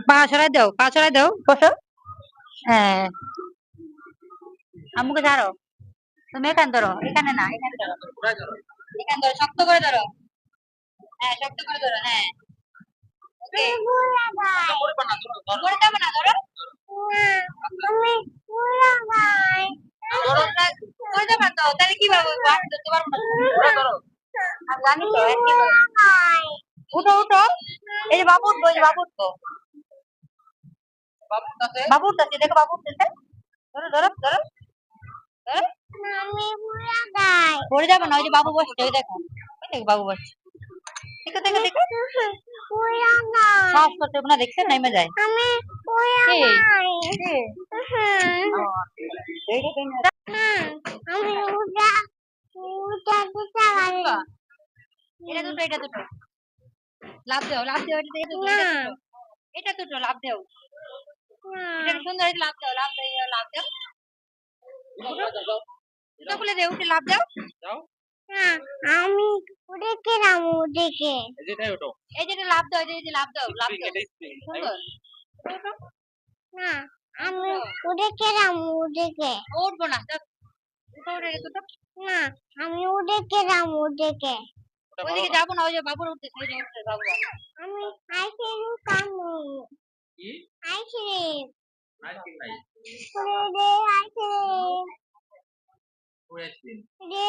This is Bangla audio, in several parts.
পা ছড়াই দাও, পা ছড়াই দাও, বসো। হ্যাঁ, আম্মুকে ছাড়ো। তুমি এখানে ধরো, এখানে না, এখানে ধরো, এখানে ধরো, শক্ত করে ধরো। হ্যাঁ, শক্ত করে ধরো, হ্যাঁ। ওকে, পড়ে যাবে না, ধরো। ধরো, পড়ে যাবে না তো, তাহলে কি ভাবে আমি ধরতে পারবো না? ধরো, আমি জানি তো, একই তো। উঠো, উঠো। এই যে বাবু উঠবো, এই যে বাবু উঠবো। বাবু উঠতেছে, দেখো বাবু উঠতেছে। ধরো, ধরো, ধরো, ধরো। পড়ে যাবে না, ওই যে বাবু বসছে, ওই দেখো, ওই দেখো বাবু বসছে। দেখো, দেখো, দেখো। সাহস করতে হবে না, দেখছেন নেমে যায়। কে? কে? ও, এইটা কেন? এটা দুটো, এটা দুটো। লাভ দাও, লাভ দাও, এটা দুটো, এটা দুটো, এটা দুটো, লাভ দাও। এটা সুন্দর, এটা লাভ দাও, লাভ দাও, লাভ দাও। জুতো খুলে দে, উঠে লাভ দাও। আমি উঠে গেলাম, উঠে গে। এই যে লাভ দাও, এই যে লাভ দাও, লাভ দাও। সুন্দর। না, আমি উঠে গেলাম, উঠে গে। উঠবো না, উঠো, উঠে গেছো তো। না, আমি উঠে গেলাম, উঠে গে। ওইদিকে যাবো না, ওই যে বাবুর উঠতেছে, ওই যে উঠছে বাবু। আমি আইসক্রিম খাবো। কি? আইসক্রিম। আইসক্রিম নাই। দে আইসক্রিম। ওই আইসক্রিম। দে।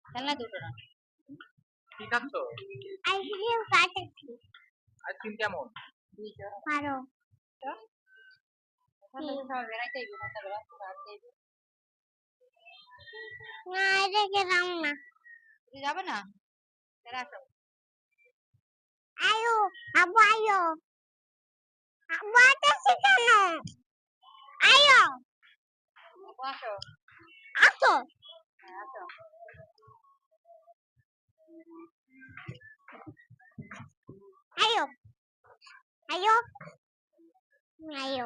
খেলনা দুটো না। কি খাচ্ছ? আইসক্রিম খাচ্ছি। আইসক্রিম কেমন? ভালো। তো? ওখানে সব বেড়াইতে যাইবো, না তাহলে বাচ্চা যাইবো। না, এটা গেলাম না। তুমি যাবে না? তাহলে আসো। আয়ো, আব্বু আয়ো। আব্বু আসছে কেন? আয়ো। আব্বু আসো। আসো। হ্যাঁ, আসো। আয়ো। আয়ো। আয়ো।